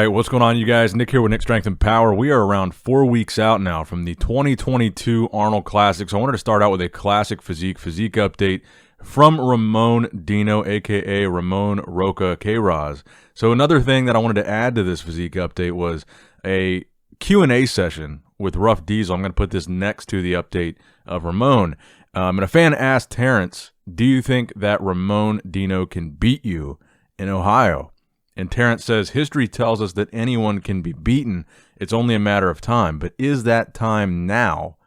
right, what's going on, you guys? Nick here with Nick Strength and Power. We are around 4 weeks out now from the 2022 Arnold Classic. So I wanted to start out with a classic physique update from Ramon Dino, a.k.a. Ramon Roca K-Roz. So another thing that I wanted to add to this physique update was a Q&A session with Ruff Diesel. I'm going to put this next to the update of Ramon. And a fan asked Terrence, do you think that Ramon Dino can beat you in Ohio? And Terrence says, history tells us that anyone can be beaten. It's only a matter of time. But is that time now?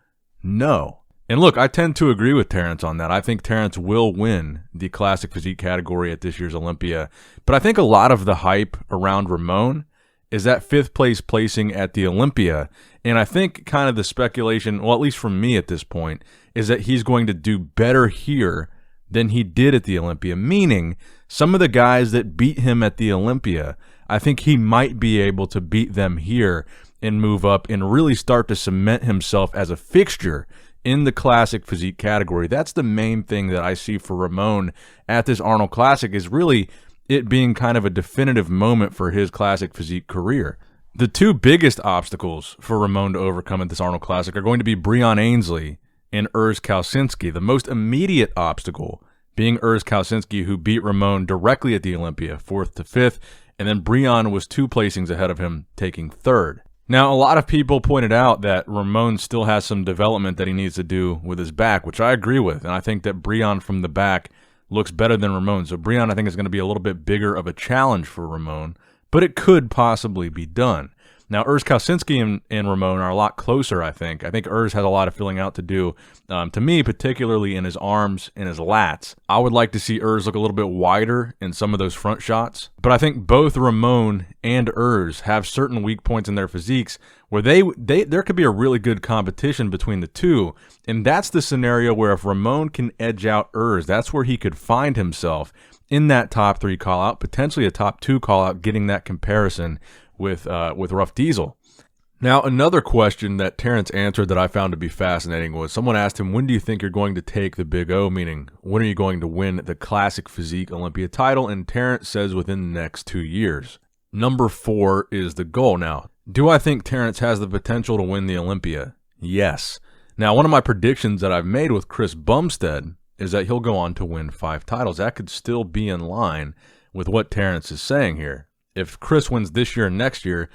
No. And look, I tend to agree with Terrence on that. I think Terrence will win the classic physique category at this year's Olympia. But I think a lot of the hype around Ramon is that fifth place placing at the Olympia. And I think kind of the speculation, well, at least from me at this point, is that he's going to do better here than he did at the Olympia, meaning some of the guys that beat him at the Olympia, I think he might be able to beat them here and move up and really start to cement himself as a fixture in the classic physique category. That's the main thing that I see for Ramon at this Arnold Classic, is really it being kind of a definitive moment for his classic physique career. The two biggest obstacles for Ramon to overcome at this Arnold Classic are going to be Breon Ainsley and Urs Kausinski. The most immediate obstacle being Urs Kausinski, who beat Ramon directly at the Olympia, 4th to 5th, and then Breon was 2 placings ahead of him, taking 3rd. Now, a lot of people pointed out that Ramon still has some development that he needs to do with his back, which I agree with, and I think that Breon from the back looks better than Ramon. So Breon, I think, is going to be a little bit bigger of a challenge for Ramon, but it could possibly be done. Now, Urs Kausinski and Ramon are a lot closer, I think. I think Urs has a lot of filling out to do, to me, particularly in his arms and his lats. I would like to see Urs look a little bit wider in some of those front shots. But I think both Ramon and Urs have certain weak points in their physiques where there could be a really good competition between the two. And that's the scenario where if Ramon can edge out Urs, that's where he could find himself in that top 3 call-out, potentially a top 2 call-out, getting that comparison with Ruff Diesel. Now, another question that Terrence answered that I found to be fascinating was someone asked him, when do you think you're going to take the Big O, meaning when are you going to win the Classic Physique Olympia title? And Terrence says within the next 2 years. Number 4 is the goal. Now, do I think Terrence has the potential to win the Olympia? Yes. Now, one of my predictions that I've made with Chris Bumstead is that he'll go on to win 5 titles. That could still be in line with what Terrence is saying here. If Chris wins this year and next year,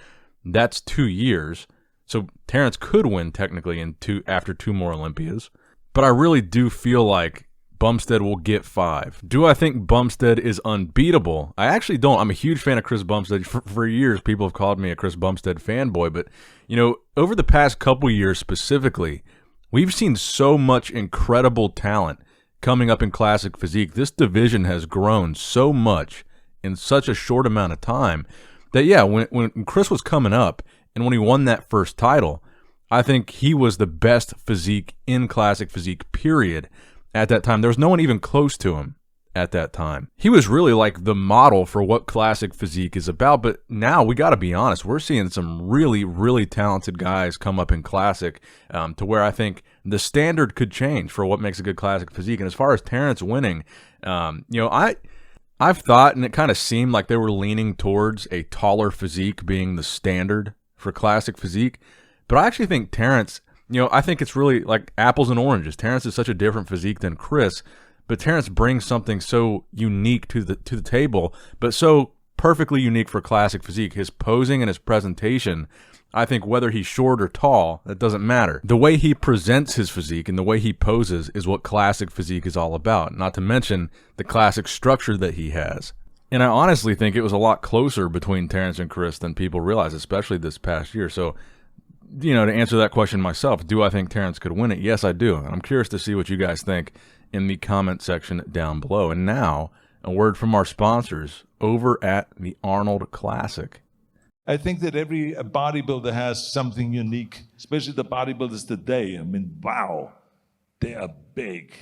that's 2 years. So Terrence could win technically after 2 more Olympias. But I really do feel like Bumstead will get 5. Do I think Bumstead is unbeatable? I actually don't. I'm a huge fan of Chris Bumstead. For years, people have called me a Chris Bumstead fanboy. But, you know, over the past couple years specifically, we've seen so much incredible talent coming up in classic physique. This division has grown so much in such a short amount of time that, yeah, when Chris was coming up and when he won that first title, I think he was the best physique in classic physique, period, at that time. There was no one even close to him at that time. He was really like the model for what classic physique is about. But now we got to be honest, we're seeing some really, really talented guys come up in classic to where I think the standard could change for what makes a good classic physique. And as far as Terrence winning, I've thought, and it kind of seemed like they were leaning towards a taller physique being the standard for classic physique. But I actually think Terrence, I think it's really like apples and oranges. Terrence is such a different physique than Chris, but Terrence brings something so unique to the table, but so perfectly unique for classic physique. His posing and his presentation, I think whether he's short or tall, that doesn't matter. The way he presents his physique and the way he poses is what classic physique is all about, not to mention the classic structure that he has. And I honestly think it was a lot closer between Terrence and Chris than people realize, especially this past year. So, to answer that question myself, do I think Terrence could win it? Yes, I do. And I'm curious to see what you guys think in the comment section down below. And now, a word from our sponsors over at the Arnold Classic. I think that every bodybuilder has something unique, especially the bodybuilders today. I mean, wow, they are big.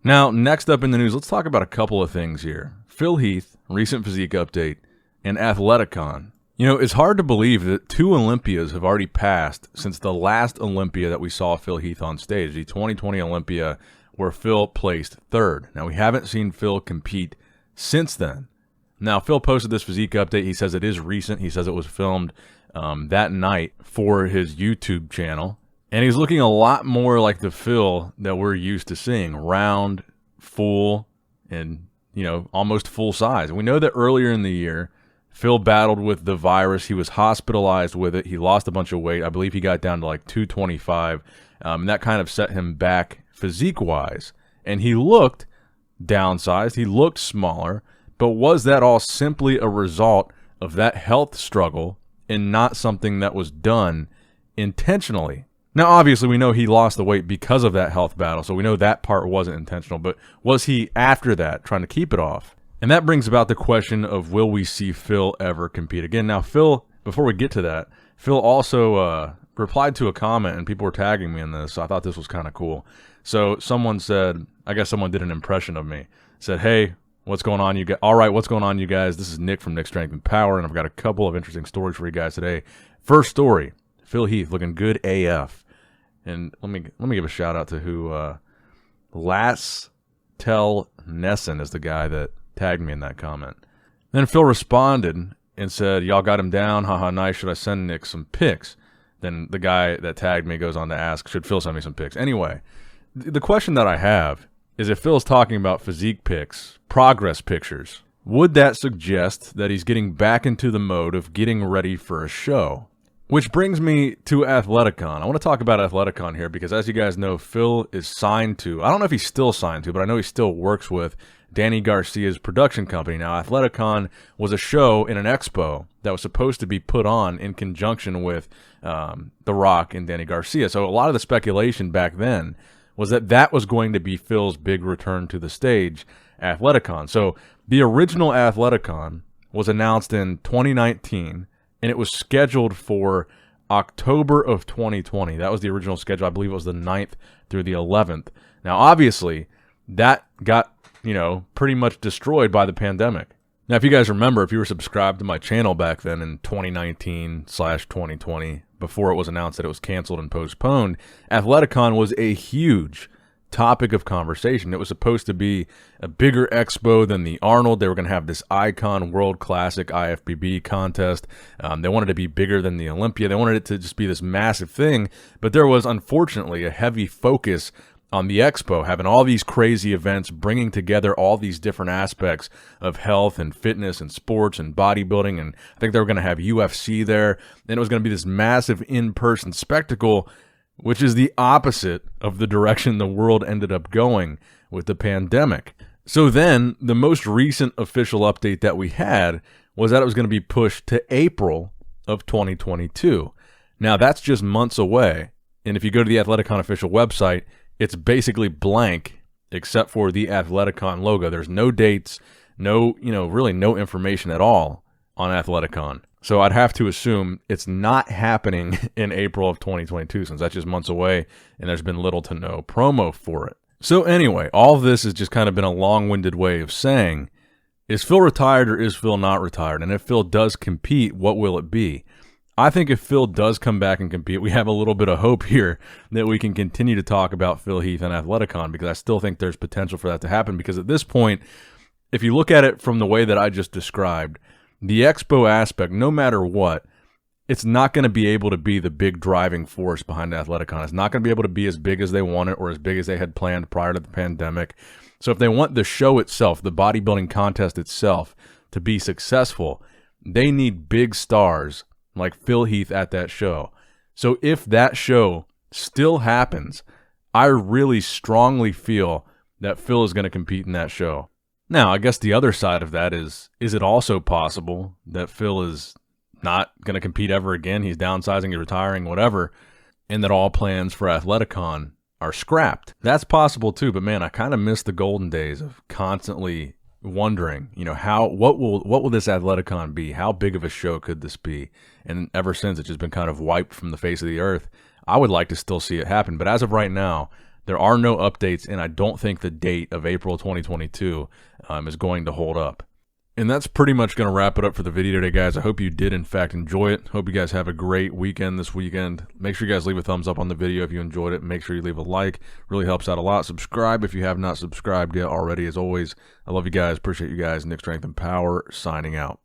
Now, next up in the news, let's talk about a couple of things here. Phil Heath, recent physique update, and Athleticon. You know, it's hard to believe that 2 Olympias have already passed since the last Olympia that we saw Phil Heath on stage, the 2020 Olympia, where Phil placed 3rd. Now, we haven't seen Phil compete since then. Now, Phil posted this physique update. He says it is recent. He says it was filmed that night for his YouTube channel. And he's looking a lot more like the Phil that we're used to seeing. Round, full, and, you know, almost full size. And we know that earlier in the year, Phil battled with the virus. He was hospitalized with it. He lost a bunch of weight. I believe he got down to like 225. And that kind of set him back physique-wise. And he looked downsized. He looked smaller. But was that all simply a result of that health struggle and not something that was done intentionally? Now, obviously, we know he lost the weight because of that health battle, so we know that part wasn't intentional. But was he, after that, trying to keep it off? And that brings about the question of, will we see Phil ever compete again? Now, Phil, before we get to that, Phil also replied to a comment, and people were tagging me in this, so I thought this was kind of cool. So someone said, I guess someone did an impression of me, said, hey, what's going on, you guys? All right, what's going on, you guys? This is Nick from Nick Strength and Power, and I've got a couple of interesting stories for you guys today. First story, Phil Heath looking good AF. And let me give a shout out to who Lastel Nessen is the guy that tagged me in that comment. Then Phil responded and said, y'all got him down, haha, nice, should I send Nick some pics? Then the guy that tagged me goes on to ask, should Phil send me some pics? Anyway, the question that I have is, if Phil's talking about physique pics, progress pictures, would that suggest that he's getting back into the mode of getting ready for a show? Which brings me to Athleticon. I want to talk about Athleticon here because, as you guys know, Phil is signed to, I don't know if he's still signed to, but I know he still works with Danny Garcia's production company. Now, Athleticon was a show in an expo that was supposed to be put on in conjunction with The Rock and Danny Garcia. So a lot of the speculation back then was that that was going to be Phil's big return to the stage, Athleticon. So the original Athleticon was announced in 2019, and it was scheduled for October of 2020. That was the original schedule. I believe it was the 9th through the 11th. Now, obviously, that got, you know, pretty much destroyed by the pandemic. Now, if you guys remember, if you were subscribed to my channel back then in 2019/2020, before it was announced that it was canceled and postponed, Athleticon was a huge topic of conversation. It was supposed to be a bigger expo than the Arnold. They were going to have this Icon World Classic IFBB contest. They wanted to be bigger than the Olympia. They wanted it to just be this massive thing. But there was, unfortunately, a heavy focus on the expo, having all these crazy events, bringing together all these different aspects of health and fitness and sports and bodybuilding. And I think they were going to have UFC there. And it was going to be this massive in-person spectacle, which is the opposite of the direction the world ended up going with the pandemic. So then the most recent official update that we had was that it was going to be pushed to April of 2022. Now, that's just months away. And if you go to the Athleticon official website, it's basically blank except for the Athleticon logo. There's no dates, no, really no information at all on Athleticon. So I'd have to assume it's not happening in April of 2022, since that's just months away and there's been little to no promo for it. So anyway, all of this has just kind of been a long-winded way of saying, is Phil retired or is Phil not retired? And if Phil does compete, what will it be? I think if Phil does come back and compete, we have a little bit of hope here that we can continue to talk about Phil Heath and Athleticon, because I still think there's potential for that to happen. Because at this point, if you look at it from the way that I just described, the expo aspect, no matter what, it's not going to be able to be the big driving force behind Athleticon. It's not going to be able to be as big as they want it or as big as they had planned prior to the pandemic. So if they want the show itself, the bodybuilding contest itself, to be successful, they need big stars like Phil Heath at that show. So if that show still happens, I really strongly feel that Phil is going to compete in that show. Now, I guess the other side of that is it also possible that Phil is not going to compete ever again? He's downsizing, he's retiring, whatever, and that all plans for Athleticon are scrapped. That's possible too, but man, I kind of miss the golden days of constantly wondering, what will this Athleticon be? How big of a show could this be? And ever since, it's just been kind of wiped from the face of the earth. I would like to still see it happen, but as of right now, There are no updates, and I don't think the date of April 2022 is going to hold up. And that's pretty much going to wrap it up for the video today, guys. I hope you did, in fact, enjoy it. Hope you guys have a great weekend this weekend. Make sure you guys leave a thumbs up on the video if you enjoyed it. Make sure you leave a like. Really helps out a lot. Subscribe if you have not subscribed yet already, as always. I love you guys. Appreciate you guys. Nick Strength and Power signing out.